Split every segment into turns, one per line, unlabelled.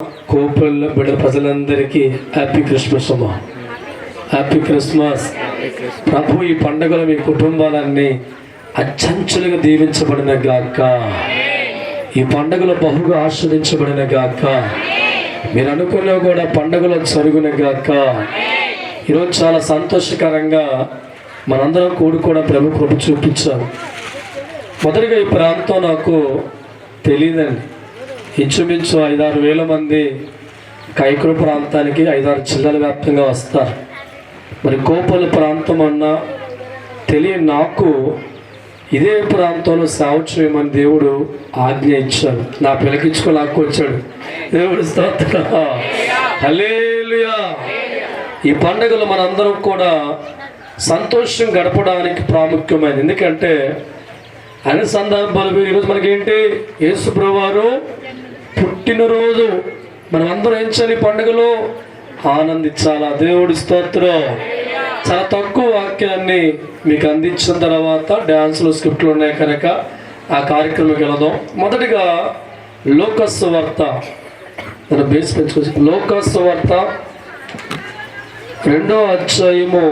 కోపల్లో బిడ్డ ప్రజలందరికీ happy Christmas అమ్మా, హ్యాపీ క్రిస్మస్. ప్రభు ఈ పండుగలు మీ కుటుంబాలన్నీ అచ్చంచులుగా దీవించబడిన గాక, ఈ పండుగలు బహుగా ఆస్వాదించబడిన గాక, మీరు అనుకున్న కూడా పండుగలు జరుగున గాక. ఈరోజు చాలా సంతోషకరంగా మనందరం కూడుకోవడం ప్రభు కృప చూపించారు. మొదటిగా ఈ ప్రాంతం నాకు తెలియదండి. ఇంచుమించు 5-6 వేల మంది కైకుల ప్రాంతానికి 5-6 జిల్లాల వ్యాప్తంగా వస్తారు. మరి కోపల ప్రాంతం అన్నా తెలియని నాకు ఇదే ప్రాంతంలో సేవ చేయమని దేవుడు ఆజ్ఞ ఇచ్చాడు. నా పిలకించుకో లాక్కొచ్చాడు దేవుడు. స్తోత్రం, హల్లెలూయా. ఈ పండుగలు మనందరం కూడా సంతోషం గడపడానికి ప్రాముఖ్యమైనది. ఎందుకంటే అన్ని సందర్భాలు ఈరోజు మనకేంటి, యేసు ప్రభువారు పుట్టినరోజు. మనం అందరం ఏం చేయాలి, పండుగలో ఆనందించాలా. దేవుడి స్తోత్రం. చాలా తక్కువ వాక్యాన్ని మీకు అందించిన తర్వాత డ్యాన్సులు స్క్రిప్ట్లు ఉన్నాయి కనుక ఆ కార్యక్రమంకి వెళదాం. మొదటిగా లోకస్ వార్త, మన బేస్ పెంచుకోవచ్చు. లోకస్ వార్త 2వ అధ్యాయము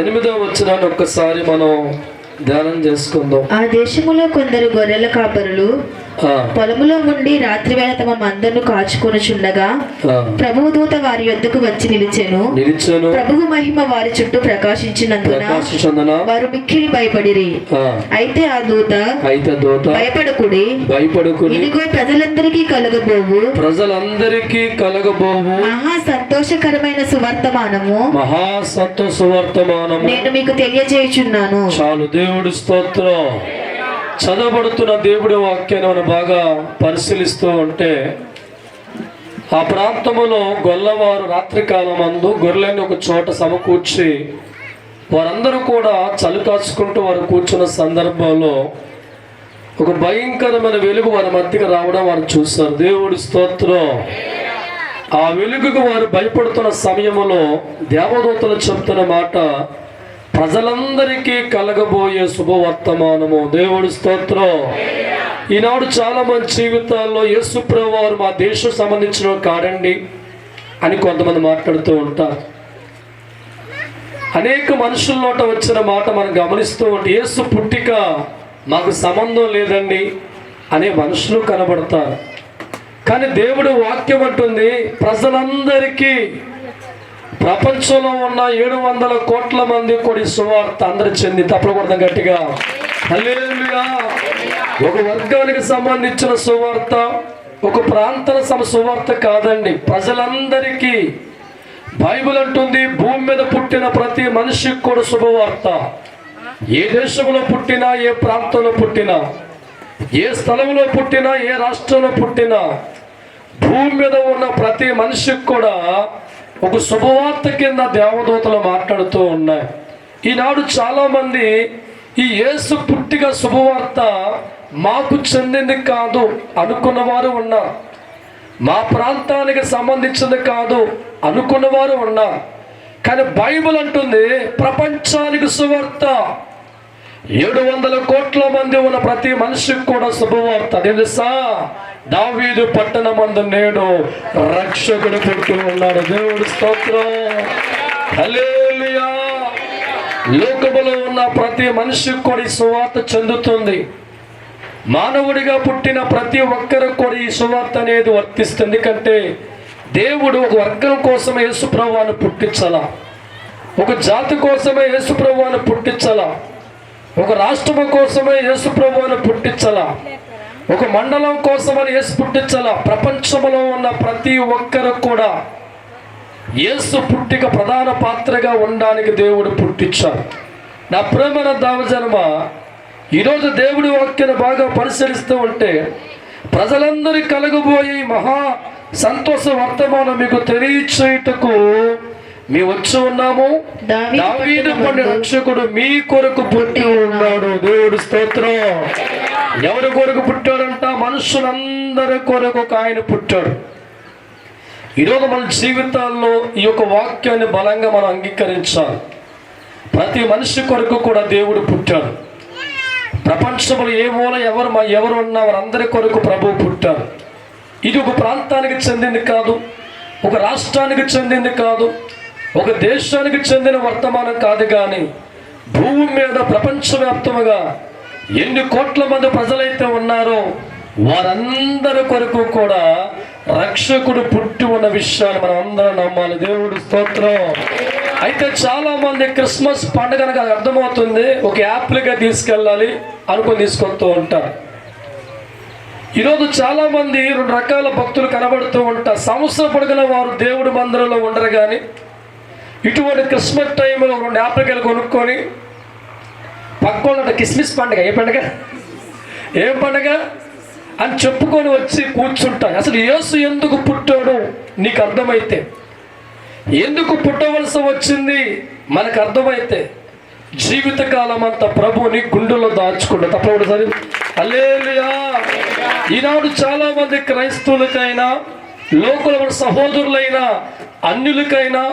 8వ వచనాన్ని ఒక్కసారి మనం ధ్యానం చేసుకుందాం.
ఆ దేశములో కొందరు గొర్రెల కాపరులు పొలములో ఉండి రాత్రి వేళ తమ మందను కాచుకొనుచుండగా ప్రభువు దూత వారి యొద్దకు వచ్చి నిలిచెను. ప్రభువు మహిమ వారి చుట్టూ ప్రకాశించినందున వారు మిక్కిలి భయపడిరి. అయితే ఆ దూత భయపడకుడి, ఇదిగో ప్రజలందరికీ కలగబోవు మహా సంతోషకరమైన సువర్తమానము నేను మీకు తెలియజేయుచున్నాను.
చాలు, దేవుడి స్తోత్రం. చదవబడుతున్న దేవుడి వాక్యాన్ని మనం బాగా పరిశీలిస్తూ ఉంటే, ఆ ప్రాంతంలో గొల్లవారు రాత్రికాలం అందు గొర్రెలని ఒక చోట సమకూర్చి వారందరూ కూడా చలి కాచుకుంటూ వారు కూర్చున్న సందర్భంలో ఒక భయంకరమైన వెలుగు వారి మధ్యకి రావడం వారు చూశారు. దేవుడి స్తోత్రం. ఆ వెలుగుకు వారు భయపడుతున్న సమయంలో దేవదూతలు చెప్తున్న మాట, ప్రజలందరికీ కలగబోయే శుభవర్తమానము. దేవుడి స్తోత్రం. ఈనాడు చాలా మంది జీవితాల్లో యేసు ప్రభువారు మా దేశం సంబంధించిన కాడండి అని కొంతమంది మాట్లాడుతూ ఉంటారు. అనేక మనుషుల నోట వచ్చిన మాట మనం గమనిస్తూ ఉంటే, యేసు పుట్టిక మాకు సంబంధం లేదండి అనే మనుషులు కనబడతారు. కానీ దేవుడు వాక్యం అంటుంది, ప్రజలందరికీ, ప్రపంచంలో ఉన్న 700 కోట్ల మంది కూడా సువార్త అందరి చెంది తప్పకూడదు గట్టిగా హల్లెలూయా. ఒక వర్గానికి సంబంధించిన సువార్త, ఒక ప్రాంతాల సువార్త కాదండి, ప్రజలందరికీ. బైబిల్ అంటుంది, భూమి మీద పుట్టిన ప్రతి మనిషికి కూడా శుభవార్త. ఏ దేశంలో పుట్టినా, ఏ ప్రాంతంలో పుట్టినా, ఏ స్థలంలో పుట్టినా, ఏ రాష్ట్రంలో పుట్టినా, భూమి మీద ఉన్న ప్రతి మనిషికి కూడా ఒక శుభవార్త కింద దేవదూతలు మాట్లాడుతూ ఉన్నాయి. ఈనాడు చాలా మంది ఈ యేసు పుట్టిక శుభవార్త మాకు చెందింది కాదు అనుకున్న వారు ఉన్నారు, మా ప్రాంతానికి సంబంధించింది కాదు అనుకున్న వారు ఉన్నారు. కానీ బైబిల్ అంటుంది, ప్రపంచానికి సువార్త. 700 కోట్ల మంది ఉన్న ప్రతి మనిషికి కూడా శుభవార్త. తెలుసా, దావీదు పట్టణమందు నేడు రక్షకుడు పుట్టి ఉన్నాడు. దేవుడి స్తోత్రం, హల్లెలూయా. లోకములో ఉన్న ప్రతి మనిషికి కూడా ఈ సువార్త చెందుతుంది. మానవుడిగా పుట్టిన ప్రతి ఒక్కరికి కూడా ఈ సువార్త అనేది వర్తిస్తుంది. ఎందుకంటే దేవుడు ఒక వర్గం కోసమే యేసు ప్రభువును పుట్టించాలా, ఒక జాతి కోసమే యేసు ప్రభువును పుట్టించాలా, ఒక రాష్ట్రం కోసమే యేసు ప్రభువును పుట్టించాలా, ఒక మండలం కోసమని యేసు పుట్టించాలా. ప్రపంచంలో ఉన్న ప్రతి ఒక్కరు కూడా యేసు పుట్టిక ప్రధాన పాత్రగా ఉండడానికి దేవుడు పుట్టించాడు. నా ప్రియమైన దైవజనమ, ఈరోజు దేవుడి వాక్యాన్ని బాగా పరిశీలిస్తూ ఉంటే, ప్రజలందరి కలగబోయే మహా సంతోష వర్తమానం మీకు తెలియచేయుటకు మేము వచ్చి ఉన్నాము. దావీదు పండు రక్షకుడు మీ కొరకు పుట్టి ఉన్నాడు. దేవుడి స్తోత్రం. ఎవరి కొరకు పుట్టాడంట? మనుషులందరి కొరకు ఒక ఆయన పుట్టాడు. ఈరోజు మన జీవితాల్లో ఈ యొక్క వాక్యాన్ని బలంగా మనం అంగీకరించాలి. ప్రతి మనిషి కొరకు కూడా దేవుడు పుట్టాడు. ప్రపంచంలో ఏ మూల ఎవరు ఉన్నా వారందరి కొరకు ప్రభువు పుట్టారు. ఇది ఒక ప్రాంతానికి చెందింది కాదు, ఒక రాష్ట్రానికి చెందింది కాదు, ఒక దేశానికి చెందిన వర్తమానం కాదు. కానీ భూమి మీద ప్రపంచవ్యాప్తముగా ఎన్ని కోట్ల మంది ప్రజలైతే ఉన్నారో వారందరి కొరకు కూడా రక్షకుడు పుట్టి ఉన్న విషయాన్ని మనం అందరం నమ్మాలి. దేవుడు స్తోత్రం. అయితే చాలా మంది క్రిస్మస్ పండుగ నాకు అర్థమవుతుంది, ఒక యాప్లుగా తీసుకెళ్ళాలి అనుకుని తీసుకొస్తూ ఉంటారు. ఈరోజు చాలా మంది 2 రకాల భక్తులు కనబడుతూ ఉంటారు. సంవత్సరం పొడుగున వారు దేవుడి మందిరంలో ఉండరు, కానీ ఇటువంటి క్రిస్మస్ టైంలో 2 యాప్లికలు కొనుక్కొని పక్కన కిస్మిస్ పండుగ, ఏ పండుగ ఏం పండుగ అని చెప్పుకొని వచ్చి కూర్చుంటారు. అసలు యేసు ఎందుకు పుట్టాడు నీకు అర్థమైతే, ఎందుకు పుట్టవలసి వచ్చింది మనకు అర్థమైతే, జీవితకాలం అంతా ప్రభువుని గుండెల్లో దాచుకుంటా తప్పకుండా సరే. హల్లెలూయా. ఈనాడు చాలా మంది క్రైస్తవులకైనా, లోకల సహోదరులైనా, అన్యులకైనా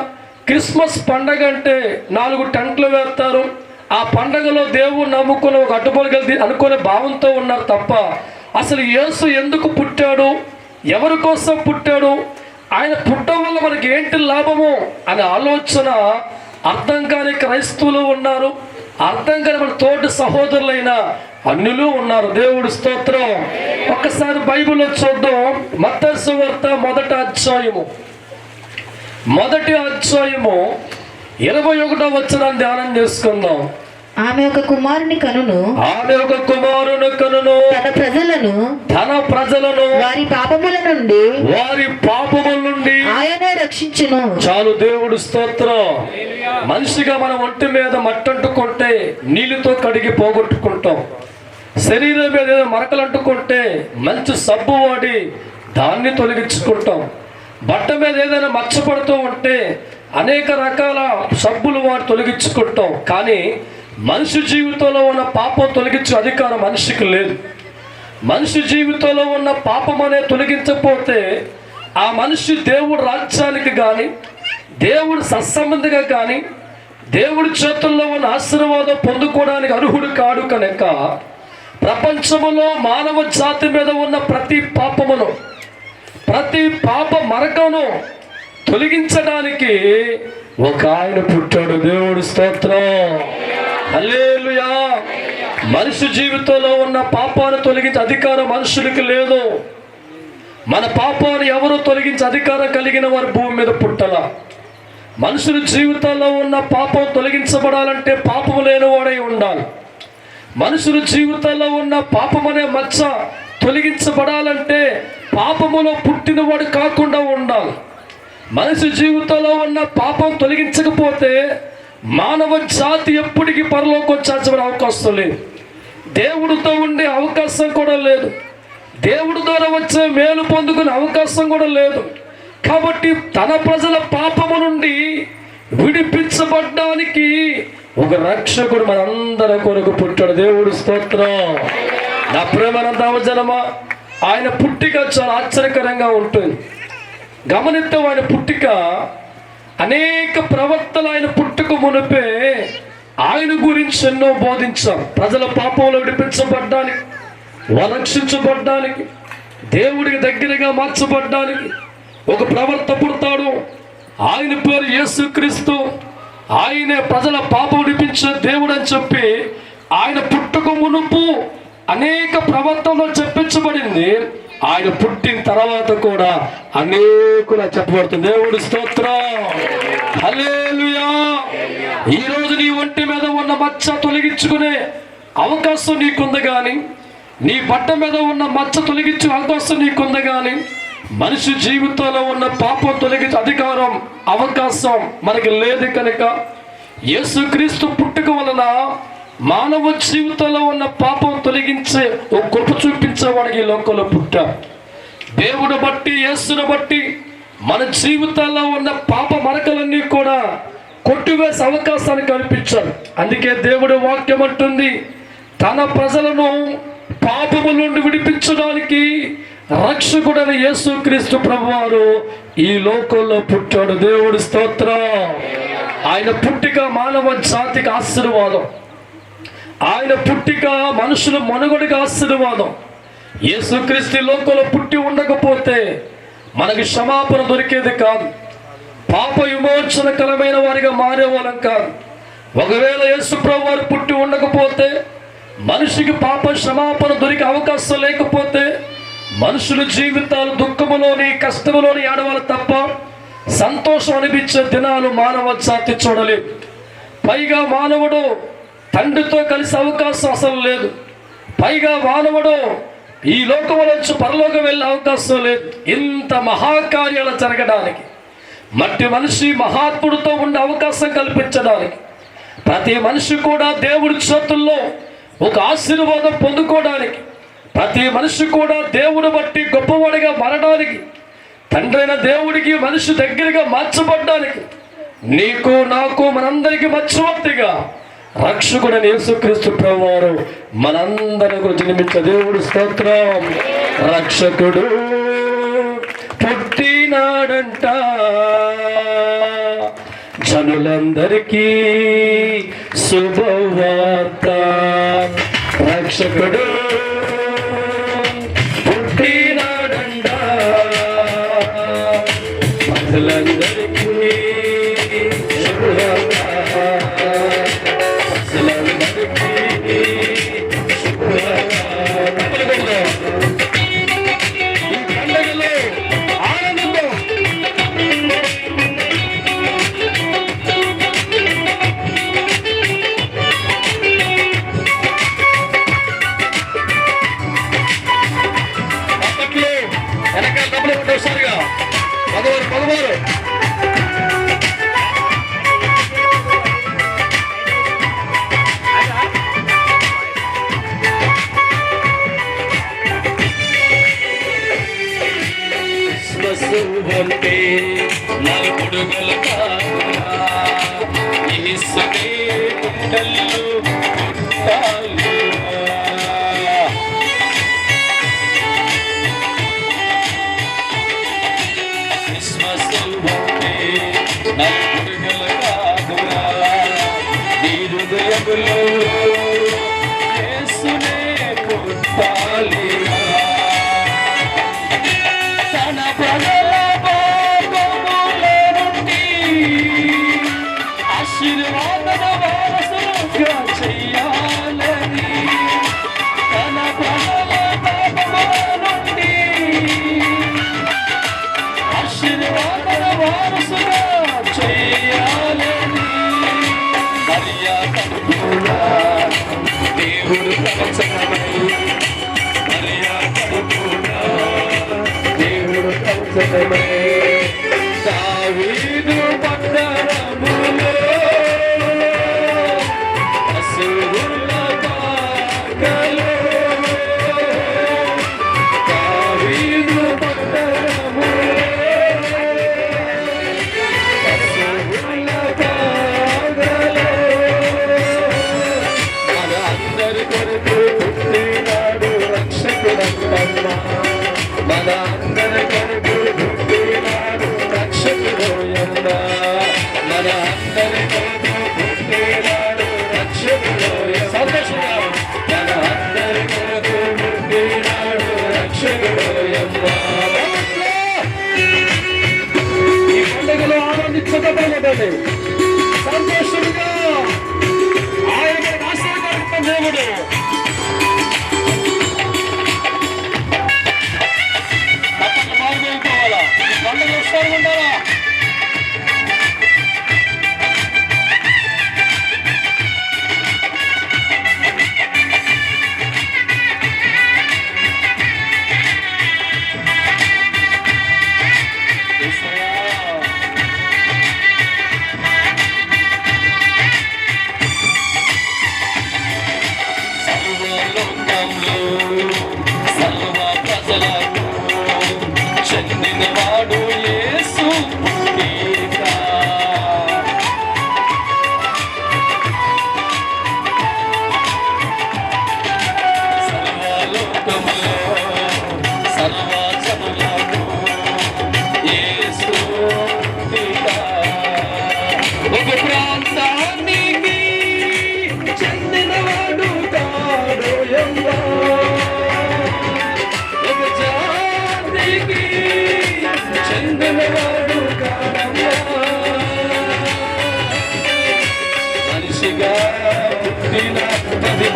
క్రిస్మస్ పండగ అంటే 4 టెంట్లు వేస్తారు. ఆ పండగలో దేవుడు నమ్ముకుని ఒక అడ్డుపలగలి అనుకునే భావంతో ఉన్నారు తప్ప అసలు యేసు ఎందుకు పుట్టాడు, ఎవరి కోసం పుట్టాడు, ఆయన పుట్టడం వల్ల మనకి ఏంటి లాభము అనే ఆలోచన అర్థం కాని క్రైస్తవులు ఉన్నారు, అర్థం కాని మన తోటి సహోదరులైన అన్యులు ఉన్నారు. దేవుడు స్తోత్రం. ఒక్కసారి బైబిల్లో చూద్దాం. మత్తయి సువార్త 1వ అధ్యాయము 21వ వచనాన్ని ధ్యానం చేసుకుందాం.
ఆమె ఒక కుమారుని కనును, తన ప్రజలను వారి పాపముల నుండి ఆయనే రక్షించును.
చాలు. దేవుడు స్తోత్రం. మనిషిగా మనం ఒంటి మీద మట్టంటుకుంటే నీళ్ళతో కడిగి పోగొట్టుకుంటాం. శరీరం మీద ఏదైనా మరకలు అంటుకుంటే మంచి సబ్బు వాడి దాన్ని తొలగించుకుంటాం. బట్ట మీద ఏదైనా మచ్చపడుతూ ఉంటే అనేక రకాల సబ్బులు వాడి తొలగించుకుంటాం. కానీ మనిషి జీవితంలో ఉన్న పాపం తొలగించే అధికారం మనిషికి లేదు. మనిషి జీవితంలో ఉన్న పాపం అనే తొలగించకపోతే ఆ మనిషి దేవుడు రాజ్యానికి కానీ, దేవుడు సత్సంబంధిగా కానీ, దేవుడి చేతుల్లో ఉన్న ఆశీర్వాదం పొందుకోవడానికి అర్హుడు కాడు. కనుక ప్రపంచంలో మానవ జాతి మీద ఉన్న ప్రతి పాపమును, ప్రతి పాప మరకను తొలగించడానికి ఒక ఆయన పుట్టాడు. దేవుడు స్తోత్రం. హల్లెలూయా. మనిషి జీవితంలో ఉన్న పాపాన్ని తొలగించే అధికారం మనుషులకి లేదు. మన పాపాన్ని ఎవరు తొలగించే అధికారం కలిగిన వారు భూమి మీద పుట్టల. మనుషుల జీవితాల్లో ఉన్న పాపం తొలగించబడాలంటే పాపము లేనివాడై ఉండాలి. మనుషుల జీవితాల్లో ఉన్న పాపం అనే మచ్చ తొలగించబడాలంటే పాపములో పుట్టినవాడు కాకుండా ఉండాలి. మనిషి జీవితంలో ఉన్న పాపం తొలగించకపోతే మానవ జాతి ఎప్పటికీ పరలోకం చేర్చబడే అవకాశం లేదు. దేవుడితో ఉండే అవకాశం కూడా లేదు. దేవుడి ద్వారా వచ్చే మేలు పొందుకునే అవకాశం కూడా లేదు. కాబట్టి తన ప్రజల పాపము నుండి విడిపించబడ్డానికి ఒక రక్షకుడు మనందరి కొరకు పుట్టాడు. దేవుడు స్తోత్రం. నా ప్రేమనంత అవజనమా, ఆయన పుట్టిక చాలా ఆశ్చర్యకరంగా ఉంటుంది. గమనిద్దాం. ఆయన పుట్టిక అనేక ప్రవక్తలు ఆయన పుట్టుక మునిపే ఆయన గురించి ఎన్నో బోధించాం. ప్రజల పాపంలో విడిపించబడ్డానికి, రక్షించబడ్డానికి, దేవుడికి దగ్గరగా మార్చబడ్డానికి ఒక ప్రవక్త పుడతాడు. ఆయన పేరు యేసుక్రీస్తు. ఆయనే ప్రజల పాపం విడిపించే దేవుడు అని చెప్పి ఆయన పుట్టుక మునుపు అనేక ప్రవక్తల్లో చెప్పించబడింది. ఆయన పుట్టిన తర్వాత కూడా అనేకులా చెప్పబడుతుంది. దేవుడు స్తోత్రం. హల్లెలూయా. ఈ రోజు నీ ఒంటి మీద ఉన్న మచ్చ తొలగించుకునే అవకాశం నీకుంది, కానీ నీ బట్ట మీద ఉన్న మచ్చ తొలగించే అవకాశం నీకుంది, కానీ మనిషి జీవితంలో ఉన్న పాపం తొలగించే అధికారం, అవకాశం మనకి లేదు. కనుక యేసుక్రీస్తు పుట్టుక వలన మానవ జీవితంలో ఉన్న పాపం తొలగించే ఒక కృప చూపించేవాడికి ఈ లోకంలో పుట్టా. దేవుడు బట్టి, యేసును బట్టి మన జీవితాల్లో ఉన్న పాప మరకలన్నీ కూడా కొట్టివేసే అవకాశాన్ని కల్పించాడు. అందుకే దేవుడి వాక్యం అంటుంది, తన ప్రజలను పాపము నుండి విడిపించడానికి రక్షకుడైన యేసుక్రీస్తు ప్రభువారు ఈ లోకంలో పుట్టాడు. దేవుడి స్తోత్రం. ఆయన పుట్టిక మానవ జాతికి ఆశీర్వాదం. ఆయన పుట్టిక మనుషుల మనుగడకి ఆశీర్వాదం. యేసుక్రీస్తు లోకంలో పుట్టి ఉండకపోతే మనకి క్షమాపణ దొరికేది కాదు, పాప విమోచనకరమైన వారిగా మారేవాళ్ళం కాదు. ఒకవేళ యేసు ప్రభు వారు పుట్టి ఉండకపోతే, మనిషికి పాప క్షమాపణ దొరికే అవకాశం లేకపోతే, మనుషుల జీవితాలు దుఃఖములోని కష్టములోని ఆడవాళ్ళు తప్ప సంతోషం అనిపించే దినాలు మానవ జాతి చూడలేదు. పైగా మానవుడు తండ్రితో కలిసి అవకాశం అసలు లేదు. పైగా మానవుడు ఈ లోకం నుంచి పరలోకం వెళ్ళే అవకాశం లేదు. ఇంత మహాకార్యాలు జరగడానికి, మట్టి మనిషి మహాత్ముడితో ఉండే అవకాశం కల్పించడానికి, ప్రతి మనిషి కూడా దేవుడి చేతుల్లో ఒక ఆశీర్వాదం పొందుకోవడానికి, ప్రతి మనిషి కూడా దేవుడు బట్టి గొప్పవాడిగా మారడానికి, తండ్రైన దేవుడికి మనిషి దగ్గరగా మార్చబడ్డానికి, నీకు నాకు మనందరికీ మధ్యవర్తిగా రక్షకుడైన యేసుక్రీస్తు ప్రభువారు మనందరికీ జన్మించిన దేవుడు స్తోత్రం. రక్షకుడు పుట్టినాడంట, జనులందరికీ శుభవార్త. రక్షకుడు పుట్టినాడంట, ప్రజలందరికీ శుభవార్త. దావీదు పట్టణములో అసురుల బాటలో, దావీదు పట్టణములో అసురుల బాటలో, మన అందరి కొరకు పుట్టినాడు రక్షకుడమ్మా, మన అందరి కొరకు పుట్టినాడు రక్షకుడోయమ్మ, మన అందరి కొరకు పుట్టినాడు రక్షకుడోయమ్మ. సంతోషంగా మన అందరి కొరకు పుట్టినాడు రక్షకుడోయమ్మ. ఈ పండుగలో ఆనందించబడాలి, సంతోషంగా ఆయన ఆశీర్వాద దేవుడు.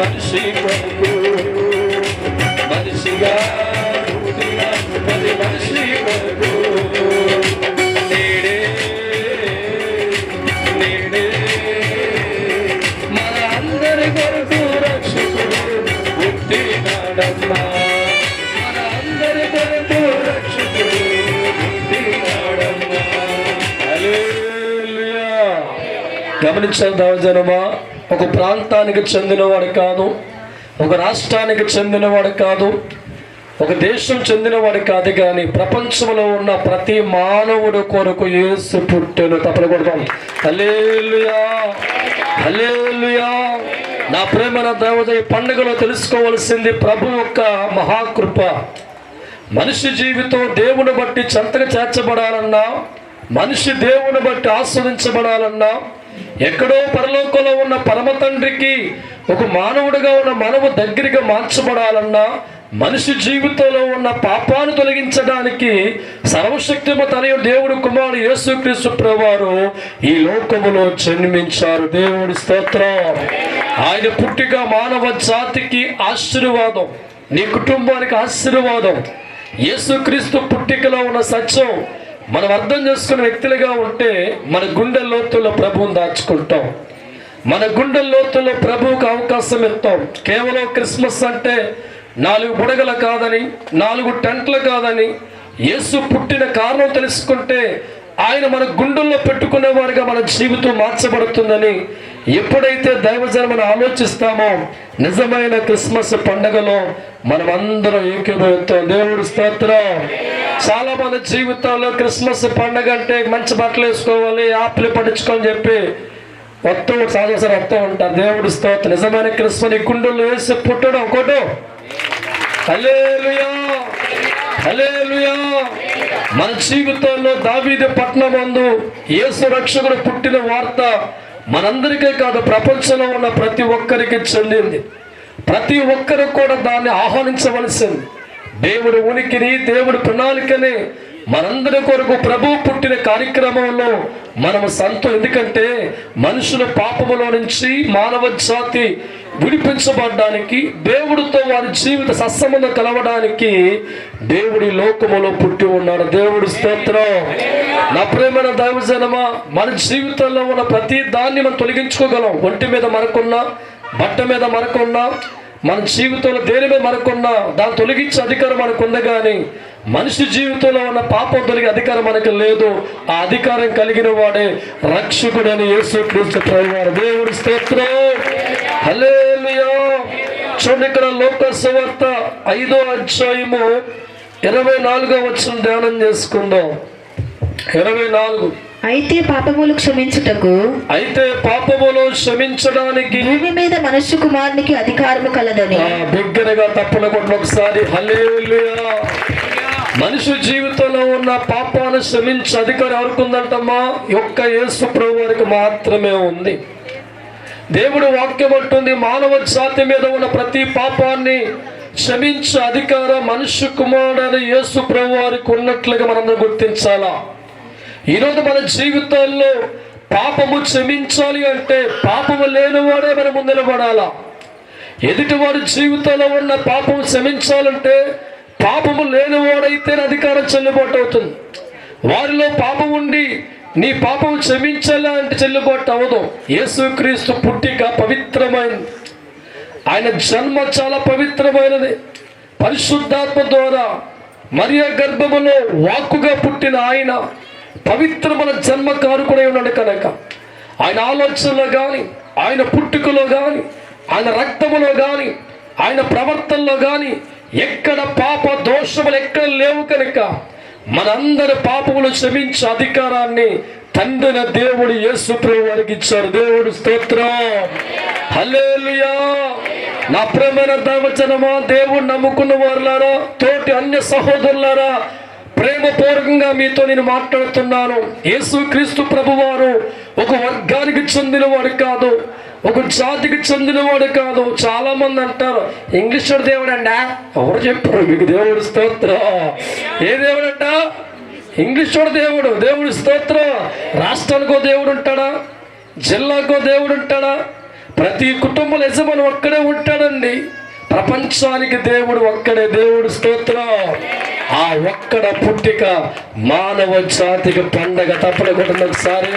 మనిషి కొరకు మనిషిగా పుట్టిన ప్రతి మనిషి కొరకు నేడే నేడే మన అందరి కొరకు రక్షకుడు పుట్టినాడమ్మా. మన అందరి కొరకు రక్షకుడు పుట్టినాడమ్మా. హల్లెలూయా. గమనించాలి దైవజనమా, ఒక ప్రాంతానికి చెందినవాడు కాదు, ఒక రాష్ట్రానికి చెందినవాడు కాదు, ఒక దేశం చెందినవాడు కాదు, కానీ ప్రపంచంలో ఉన్న ప్రతి మానవుడు కొరకు యేసు పుట్టెను. తప్పలు కొడతాం. హల్లెలూయా, హల్లెలూయా. నా ప్రేమ దైవజన ఈ పండుగలో తెలుసుకోవాల్సింది ప్రభు యొక్క మహాకృప. మనిషి జీవితం దేవుని బట్టి చెంతగా చేర్చబడాలన్నా, మనిషి దేవుని బట్టి ఆస్వాదించబడాలన్నా, ఎక్కడో పరలోకంలో ఉన్న పరమ తండ్రికి ఒక మానవుడిగా ఉన్న మనము దగ్గరగా మార్చబడాలన్నా, మనిషి జీవితంలో ఉన్న పాపాన్ని తొలగించడానికి సర్వశక్తిమంతుడైన దేవుడు కుమారుడు యేసుక్రీస్తు ప్రభువారు ఈ లోకములో జన్మించారు. దేవుడి స్తోత్రం. ఆయన పుట్టిక మానవ జాతికి ఆశీర్వాదం, నీ కుటుంబానికి ఆశీర్వాదం. యేసుక్రీస్తు పుట్టికలో ఉన్న సత్యం మనం అర్థం చేసుకునే వ్యక్తులుగా ఉంటే మన గుండె లోతుల్లో ప్రభువుని దాచుకుంటాం, మన గుండె లోతుల్లో ప్రభువుకు అవకాశం ఇస్తాం. కేవలం క్రిస్మస్ అంటే 4 బుడగలు కాదని, 4 టెంట్లు కాదని, యేసు పుట్టిన కారణం తెలుసుకుంటే ఆయన మన గుండెల్లో పెట్టుకునేవారుగా మన జీవితం మార్చబడుతుందని ఎప్పుడైతే దైవజనం ఆలోచిస్తామో నిజమైన క్రిస్మస్ పండుగలో మనం అందరం ఏకీభవిస్తాం. దేవుడి స్తోత్రం. చాలా మంది జీవితాల్లో క్రిస్మస్ పండుగ అంటే మంచి బట్టలు వేసుకోవాలి, ఆపిల్ పట్టించుకోని చెప్పి సాధారణ వస్తూ ఉంటారు. దేవుడి స్తోత్రం. నిజమైన క్రిస్మస్ ఈ గుండెల్లో వేసి పుట్టడం ఒకటి. హల్లెలూయా, హల్లెలూయా. మన జీవితంలో దావీదు పట్టణమందు యేసు రక్షకుడు పుట్టిన వార్త మనందరికీ కాదు, ప్రపంచంలో ఉన్న ప్రతి ఒక్కరికి చెందింది. ప్రతి ఒక్కరు కూడా దాన్ని ఆహ్వానించవలసింది. దేవుడి ఉనికిని, దేవుడి ప్రణాళికని మనందరి కొరకు ప్రభు పుట్టిన కార్యక్రమంలో మనము ఎందుకంటే మనుషుల పాపములో నుంచి మానవ జాతి విడిపించబడడానికి, దేవుడితో వారి జీవిత సత్సంబంధం కలవడానికి దేవుడి లోకములో పుట్టి ఉన్నాడు. దేవుడి స్తోత్రం. నా ప్రేమైన దైవజనమా, మన జీవితంలో ఉన్న ప్రతి దాన్ని మనం తొలగించుకోగలం. ఒంటి మీద మరకున్నా, బట్ట మీద మరకున్నా, మన జీవితంలో దేని మీద మనకున్నా దాన్ని తొలగించే అధికారం మనకు ఉంది, కానీ మనిషి జీవితంలో ఉన్న పాపం తొలగే అధికారం మనకు లేదు. ఆ అధికారం కలిగిన వాడే రక్షకుడని యేసుక్రీస్తు ప్రభువారు. దేవుడి స్తోత్రం. హల్లెలూయా. చూడండి, ఇక్కడ లోక సువార్త 5వ అధ్యాయము 24వ వచనం ధ్యానం చేసుకుందాం. 24.
అయితే పాపములు క్షమించుటకు,
అయితే పాపములు క్షమించడానికి
భూమి మీద మనుష్య కుమారునికి అధికారము కలదని.
దగ్గరగా తప్పల కొట్ల ఒకసారి హల్లెలూయా. మనిషి జీవితంలో ఉన్న పాపాన్ని క్షమించే అధికారం ఎవరికి ఉందంటమ్మా? ఒక్క యేసు ప్రభువారికి మాత్రమే ఉంది. దేవుడు వాక్యం అంటుంది, మానవ జాతి మీద ఉన్న ప్రతి పాపాన్ని క్షమించే అధికారం మనుష్య కుమారుడైన యేసు ప్రభువారికి ఉన్నట్లుగా మనం గుర్తించాలా. ఈరోజు మన జీవితాల్లో పాపము క్షమించాలి అంటే పాపము లేనివాడే మన ముందు నిలబడాలా. ఎదుటివాడి జీవితంలో ఉన్న పాపము క్షమించాలంటే పాపము లేనివాడైతే అధికారం చెల్లుబాటు అవుతుంది. వారిలో పాపం ఉండి నీ పాపము క్షమించాలా అంటే చెల్లుబాటు అవ్వదు. యేసుక్రీస్తు పుట్టిక పవిత్రమైనది, ఆయన జన్మ చాలా పవిత్రమైనది. పరిశుద్ధాత్మ ద్వారా మరియ గర్భములో వాక్కుగా పుట్టిన ఆయన పవిత్రమైన జన్మకారుకుడై ఉన్నాడు కనుక ఆయన ఆలోచనలో కానీ, ఆయన పుట్టుకలో కానీ, ఆయన రక్తములో కానీ, ఆయన ప్రవర్తనలో కానీ ఎక్కడ పాప దోషములు ఎక్కడ లేవు కనుక మనందరి పాపములు క్షమించే అధికారాన్ని తండ్రిన దేవుడు యేసు ప్రభువారికి ఇచ్చారు. దేవుడు స్తోత్రం. హల్లెలూయా. నా ప్రియమైన దైవజనమా, దేవుడు నమ్ముకున్న వారులారా, తోటి అన్య సహోదరులారా, ప్రేమపూర్వకంగా మీతో నేను మాట్లాడుతున్నాను. యేసుక్రీస్తు ప్రభువారు ఒక వర్గానికి చెందినవాడు కాదు, ఒక జాతికి చెందినవాడు కాదు. చాలా మంది అంటారు ఇంగ్లీష్ దేవుడు అంట. ఎవరు చెప్పారు మీకు? దేవుడు స్తోత్రం. ఏ దేవుడు అంట? ఇంగ్లీష్ దేవుడు. దేవుడు స్తోత్రం. రాష్ట్రానికో దేవుడు ఉంటాడా? జిల్లాకో దేవుడు ఉంటాడా? ప్రతి కుటుంబ యజమాని ఒక్కడే ఉంటాడండి. ప్రపంచానికి దేవుడు ఒక్కడే. దేవుడు స్తోత్రం. ఆ ఒక్కడ పుట్టిక మానవ జాతికి పండగ. తప్పకుండా ఒకసారి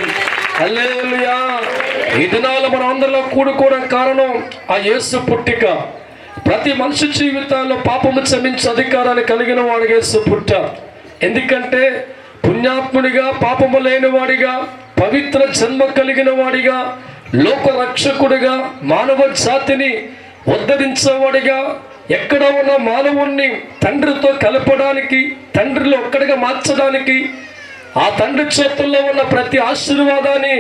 హల్లెలూయా. ఈ దినాలు మన అందరిలో కూడుకోవడం కారణం ఆ యేసు పుట్టిక. ప్రతి మనిషి జీవితాల్లో పాపము క్షమించే అధికారాన్ని కలిగిన వాడు యేసు పుట్టాడు. ఎందుకంటే పుణ్యాత్ముడిగా, పాపము లేనివాడిగా, పవిత్ర జన్మ కలిగిన వాడిగా, లోక రక్షకుడిగా, మానవ జాతిని ఉద్ధరించేవాడిగా, ఎక్కడ ఉన్న మానవుణ్ణి తండ్రితో కలపడానికి, తండ్రిలో ఒక్కడిగా మార్చడానికి, ఆ తండ్రి చేతుల్లో ఉన్న ప్రతి ఆశీర్వాదాన్ని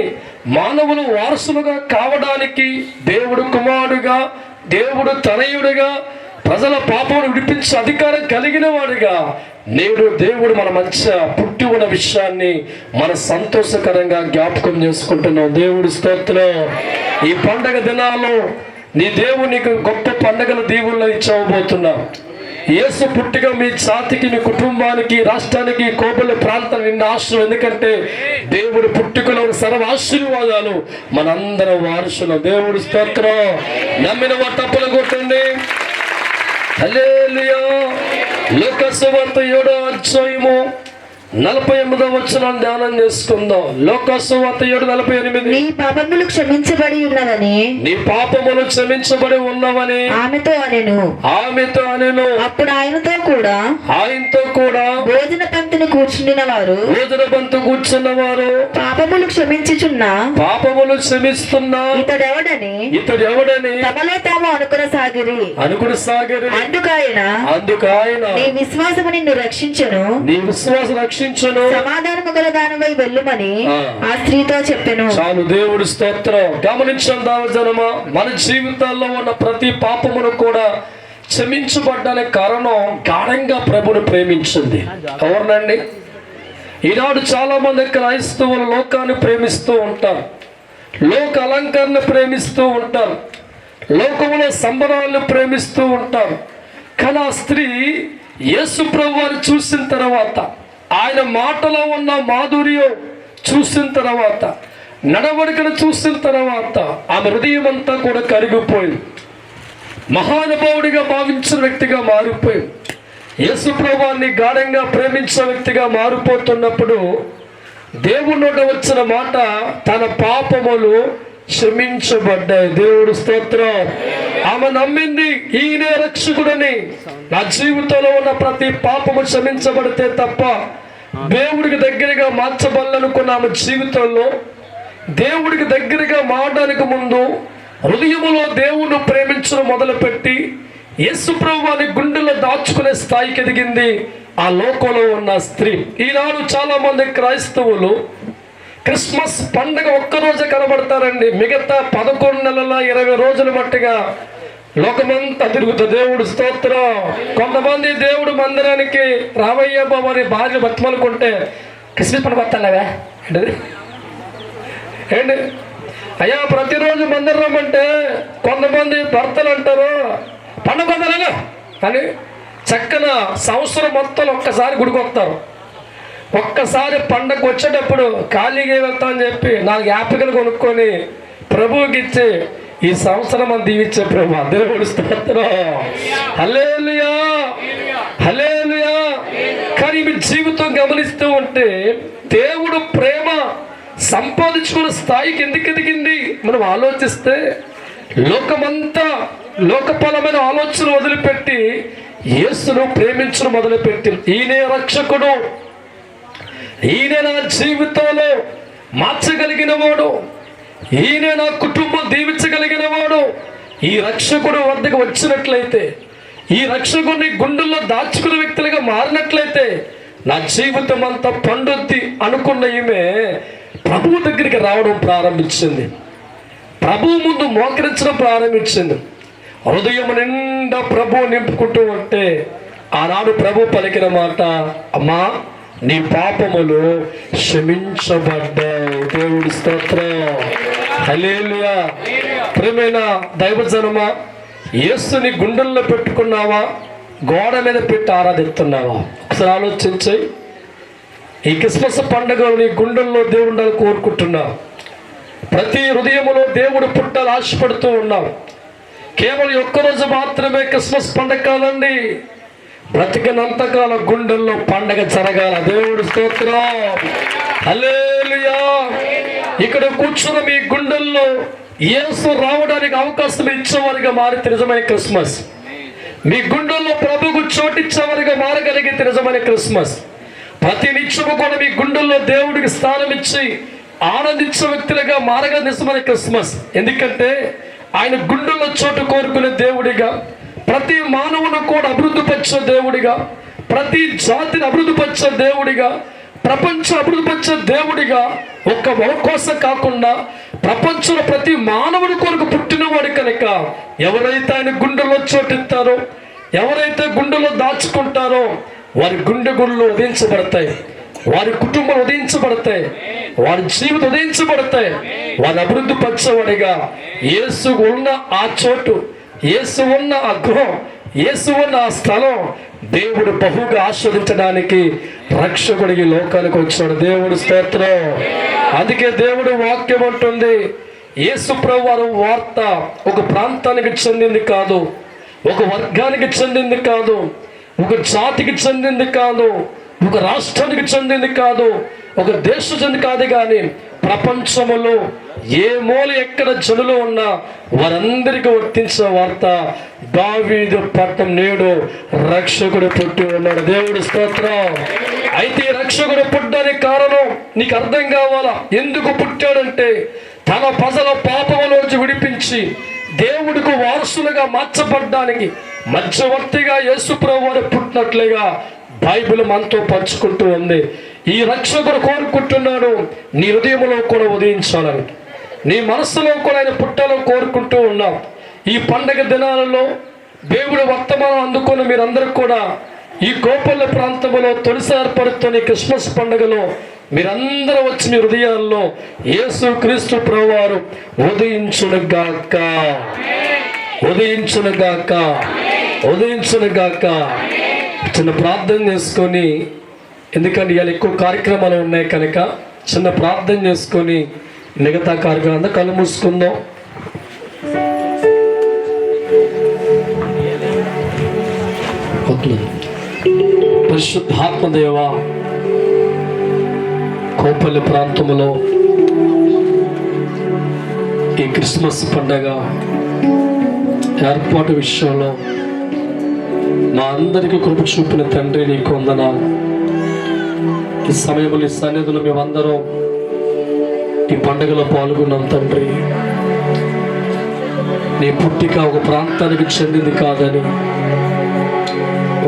మానవులు వారసులుగా కావడానికి, దేవుడు కుమారుడుగా, దేవుడు తనయుడిగా, ప్రజల పాపమును విడిపించే అధికారం కలిగిన వాడిగా నేడు దేవుడు మన మధ్య పుట్టి ఉన్న విషయాన్ని మన సంతోషకరంగా జ్ఞాపకం చేసుకుంటున్నాం. దేవుడి స్తోత్రం. ఈ పండగ దినాల్లో నీ దేవుడు నీకు గొప్ప పండగల దీవుల్లో ఇచ్చవబోతున్నావు. యేసు పుట్టిగా మీ జాతికి, మీ కుటుంబానికి, రాష్ట్రానికి, కోబల ప్రాంతం నిన్న ఆశ్రయం. ఎందుకంటే దేవుడు పుట్టుకలో సర్వ ఆశీర్వాదాలు మనందరం వారసులు. దేవుడి స్తోత్రం. నమ్మిన వారు తప్పులు కొట్టండి. హల్లెలూయా. లూకా సువార్త 7వ అధ్యాయము 48వ వచనాన్ని ధ్యానం చేసుకుందాం. లూకా సువార్త 7:48.
నీ పాపములు క్షమించబడి ఉన్నవని,
నీ పాపములు క్షమించబడి ఉన్నవని
ఆమెతో అనెను. అప్పుడు ఆయనతో కూడా భోజన పంక్తిని కూర్చున్న వారు పాపములు క్షమించుచున్నా, పాపములు క్షమిస్తున్నా ఇతడెవడని తమలో తాము అనుకునసాగిరి. అందుకాయన నీ విశ్వాసము నిన్ను రక్షించెను, సమాధానము గల దానివై వెళ్ళుమని ఆ స్త్రీతో చెప్పెను.
చాలు. దేవుడి స్తోత్రం. గమనించండి జనమా, మన జీవితాల్లో ఉన్న ప్రతి పాపమును కూడా క్షమించబడ్డానికి కారణం గాఢంగా ప్రభుని ప్రేమించింది. ఎవరినండి? ఈనాడు చాలా మంది క్రైస్తవులు లోకాన్ని ప్రేమిస్తూ ఉంటారు, లోక అలంకరణ ప్రేమిస్తూ ఉంటారు, లోకములో సంబరాలను ప్రేమిస్తూ ఉంటారు. కానీ ఆ స్త్రీ యేసు ప్రభువుని చూసిన తర్వాత, ఆయన మాటలో ఉన్న మాధుర్యం చూసిన తర్వాత, నడవడికను చూసిన తర్వాత ఆమె హృదయం అంతా కూడా కరిగిపోయింది. మహానుభావుడిగా భావించిన వ్యక్తిగా మారిపోయింది. యేసు ప్రభువుని గాఢంగా ప్రేమించిన వ్యక్తిగా మారిపోతున్నప్పుడు దేవుని నోట వచ్చిన మాట, తన పాపములు క్షమించబడ్డాయి. దేవుడు స్తోత్రం. ఆమె నమ్మింది, ఈయనే రక్షకుడని. నా జీవితంలో ఉన్న ప్రతి పాపము క్షమించబడితే తప్ప దేవుడికి దగ్గరగా మార్చబడాలనుకున్న ఆమె జీవితంలో దేవుడికి దగ్గరగా మారడానికి ముందు హృదయములో దేవుణ్ణి ప్రేమించడం మొదలుపెట్టి యేసు ప్రభువుని గుండెల్లో దాచుకునే స్థాయికి ఎదిగింది ఆ లోకంలో ఉన్న స్త్రీ. ఈనాడు చాలా మంది క్రైస్తవులు క్రిస్మస్ పండుగ ఒక్కరోజే కనబడతారండి. మిగతా 11 నెలల 20 రోజుల మట్టిగా లోకమంతా తిరుగుతుంది. దేవుడు స్తోత్రం. కొంతమంది దేవుడు మందిరానికి రావయ్య బాబు అని భార్య బతిమలుకుంటే క్రిస్మస్ పండుగ వస్తావా ఏంటి అయ్యా, ప్రతిరోజు మందిరం రమ్మంటే కొంతమంది భర్తలు అంటారు పండుగ వదలగా అని చక్కన సంవత్సరం మొత్తం ఒక్కసారి గుడికి వస్తారు. ఒక్కసారి పండగ వచ్చేటప్పుడు ఖాళీగా వెళ్తామని చెప్పి 4 యాపికలు కొనుక్కొని ప్రభువుకి ఇచ్చి ఈ సంవత్సరం మనం దీవించే ప్రభు. దేవుడి స్తోత్రం. హల్లెలూయా, హల్లెలూయా. కానీ మీ జీవితం గమనిస్తూ ఉంటే దేవుడు ప్రేమ సంపాదించుకున్న స్థాయికి ఎందుకు ఎదిగింది మనం ఆలోచిస్తే, లోకమంతా లోకపరమైన ఆలోచన వదిలిపెట్టి యేసును ప్రేమించడం మొదలుపెట్టి, ఈయనే రక్షకుడు, ఈయనే నా జీవితంలో మార్చగలిగిన వాడు, ఈయనే నా కుటుంబం దీవించగలిగిన వాడు. ఈ రక్షకుడు వద్దకు వచ్చినట్లయితే, ఈ రక్షకుడిని గుండెల్లో దాచుకునే వ్యక్తులుగా మారినట్లయితే నా జీవితం అంతా పండుద్ది అనుకున్న ఈమె ప్రభువు దగ్గరికి రావడం ప్రారంభించింది. ప్రభువు ముందు మోకరించడం ప్రారంభించింది. హృదయం నిండా ప్రభువు నింపుకుంటూ ఉంటే ఆనాడు ప్రభు పలికిన మాట, అమ్మా నీ పాపములు క్షమించబడ్డాయి. దేవుడి స్తోత్రం. హల్లెలూయా. ప్రియమైన దైవజనమా, యేసుని గుండెల్లో పెట్టుకున్నావా, గోడ మీద పెట్టి ఆరాధిస్తున్నావా? ఒకసారి ఆలోచించి, ఈ క్రిస్మస్ పండుగ నీ గుండెల్లో దేవుడిని కోరుకుంటున్నావు. ప్రతి హృదయములో దేవుడు పుట్టాలి ఆశపడుతూ ఉన్నాం. కేవలం ఒక్కరోజు మాత్రమే క్రిస్మస్ పండగ కాదండి, బ్రతికినంతకాలం గుండెల్లో పండగ జరగాల. దేవుడు స్తోత్రం, హల్లెలూయా. ఇక్కడ కూర్చున్న మీ గుండెల్లో యేసు రావడానికి అవకాశం ఇచ్చేవారిగా మారితే నిజమైన క్రిస్మస్. మీ గుండెల్లో ప్రభువుకు చోటిచ్చేవారిగా మారగలిగితే నిజమైన క్రిస్మస్. ప్రతి నిత్యము కూడా మీ గుండెల్లో దేవుడికి స్థానం ఇచ్చి ఆనందించే వ్యక్తులుగా మారగా నిజమైన క్రిస్మస్. ఎందుకంటే ఆయన గుండెల్లో చోటు కోరుకునే దేవుడిగా, ప్రతి మానవును కూడా అభివృద్ధిపరిచే దేవుడిగా, ప్రతి జాతిని అభివృద్ధిపరిచే దేవుడిగా, ప్రపంచం అభివృద్ధిపరిచే దేవుడిగా, ఒక్క కోసం కాకుండా ప్రపంచంలో ప్రతి మానవుడి కొరకు పుట్టినవాడు కనుక ఎవరైతే ఆయన గుండెల్లో చోటిస్తారో, ఎవరైతే గుండెలో దాచుకుంటారో వారి గుండె గుళ్ళు ఉదయించబడతాయి, వారి కుటుంబం ఉదయించబడతాయి, వారి జీవితం ఉదయించబడతాయి. వారి అభివృద్ధి పరచేవాడిగా యేసు ఉన్న ఆ చోటు, యేసు ఉన్న ఆ గృహం, యేసు ఉన్న ఆ స్థలం దేవుడు బహుగా ఆస్వాదించడానికి రక్షకుడికి లోకానికి వచ్చాడు. దేవుడు స్తోత్రం. అందుకే దేవుడు వాక్యం అంటుంది, యేసు ప్రభువారు వార్త ఒక ప్రాంతానికి చెందింది కాదు, ఒక వర్గానికి చెందింది కాదు, ఒక జాతికి చెందింది కాదు, ఒక రాష్ట్రానికి చెందింది కాదు, ఒక దేశం చెంది కాదు, కానీ ప్రపంచములో ఏ మూల ఎక్కడ జనులు ఉన్నా వారందరికీ వర్తించే వార్త, దావీదు పట్టణం నేడు రక్షకుడు పుట్టి ఉన్నాడు. దేవుడు స్తోత్రం. అయితే రక్షకుడు పుట్టడానికి కారణం నీకు అర్థం కావాలా. ఎందుకు పుట్టాడంటే తన ప్రజల పాపములోంచి విడిపించి దేవుడికి వారసులుగా మార్చబడ్డానికి మధ్యవర్తిగా యేసు ప్రభువారు పుట్టినట్లుగా బైబిల్ మనతో పంచుకుంటూ ఉంది. ఈ రక్షకుడు కోరుకుంటున్నాడు నీ హృదయంలో కూడా ఉదయించాలని, నీ మనస్సులో కూడా ఆయన పుట్టాలని కోరుకుంటూ ఉన్నాం. ఈ పండగ దినాలలో దేవుడు వర్తమానం అందుకున్న మీరందరూ కూడా ఈ కోపల్ల ప్రాంతంలో తొలిసారి పడుతున్న క్రిస్మస్ పండుగలో మీరందరూ వచ్చి మీ హృదయాల్లో యేసు క్రీస్తు ప్రభువారు ఉదయించునుగాక, ఉదయించునుగాక, ఉదయించునుగాక. చిన్న ప్రార్థన చేసుకొని, ఎందుకంటే ఇవాళ ఎక్కువ కార్యక్రమాలు ఉన్నాయి కనుక చిన్న ప్రార్థన చేసుకొని మిగతా కార్యక్రమం కళ్ళు మూసుకుందాం. పరిశుద్ధాత్మదేవ, కోపల్లి ప్రాంతంలో ఈ క్రిస్మస్ పండగ ఏర్పాటు విషయంలో మా అందరికీ కృప చూపిన తండ్రి నీకు వందనాలు. ఈ సమయంలో ఈ సన్నిధిలో మేమందరం ఈ పండుగలో పాల్గొన్నాం తండ్రి. నీ పుట్టిక ఒక ప్రాంతానికి చెందింది కాదని,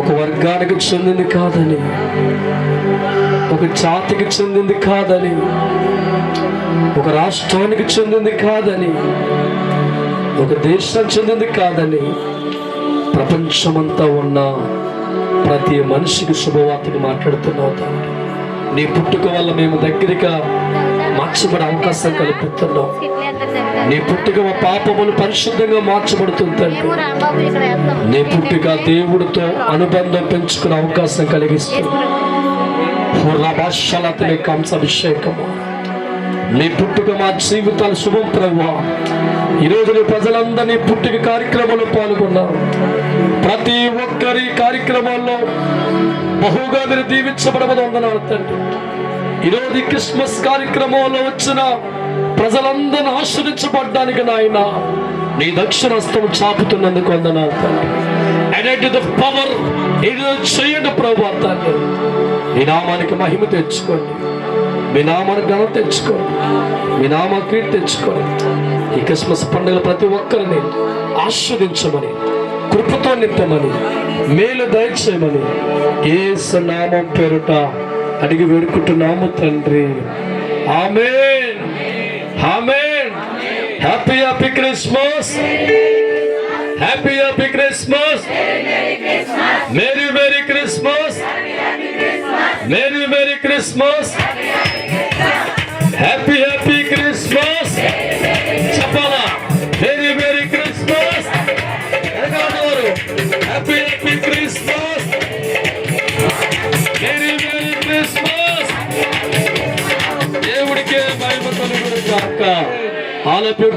ఒక వర్గానికి చెందింది కాదని, ఒక జాతికి చెందింది కాదని, ఒక రాష్ట్రానికి చెందింది కాదని, ఒక దేశానికి చెందింది కాదని, ప్రపంచమంతా ఉన్న ప్రతి మనిషికి శుభవార్తను మాట్లాడుతున్నావు తండ్రి. నీ పుట్టుక వల్ల మేము దగ్గరగా మార్చబడే అవకాశం కల్పిస్తున్నావు. నీ పుట్టుక మా పాపములు పరిశుద్ధంగా మార్చబడుతుంది తండ్రి. నీ పుట్టుక దేవుడితో అనుబంధం పెంచుకునే అవకాశం కలిగిస్తుంది. అభిషేకము నీ పుట్టుక మా జీవితాలు శుభం ప్రభువా. ఈరోజు నీ ప్రజలందరినీ పుట్టుక కార్యక్రమంలో పాల్గొన్నారు. ప్రతి ఒక్కరి కార్యక్రమాల్లో బహుగా మీరు దీవించబడమని వందనాలు తండ్రి. ఈరోజు క్రిస్మస్ కార్యక్రమంలో వచ్చిన ప్రజలందరినీ ఆశ్రయించబడ్డానికి నాయన నీ దక్షిణ హస్తం చాపుతున్నందుకు వందనాలు తండ్రి. పవర్ చేయండి ప్రభు తండ్రి. మీ నామానికి మహిమ తెచ్చుకోండి, మీ నామానికి ఘనత తెచ్చుకోండి, మీ నామ కీర్తి తెచ్చుకోండి. ఈ క్రిస్మస్ పండుగ ప్రతి ఒక్కరిని ఆస్వాదించమని, కృపతో నింపమని, మేలు దయచేయమని యేసు నామం పేరుట అడిగి వేడుకుంటున్నాము తండ్రి. Amen, amen. Happy happy Christmas, happy happy Christmas, merry merry Christmas, merry merry Christmas, happy happy Christmas. చెప్పాలా? Merry merry Christmas. Happy happy Christmas, merry merry Christmas. దేవుడికే మహిమ కలుగును గాక. All of you.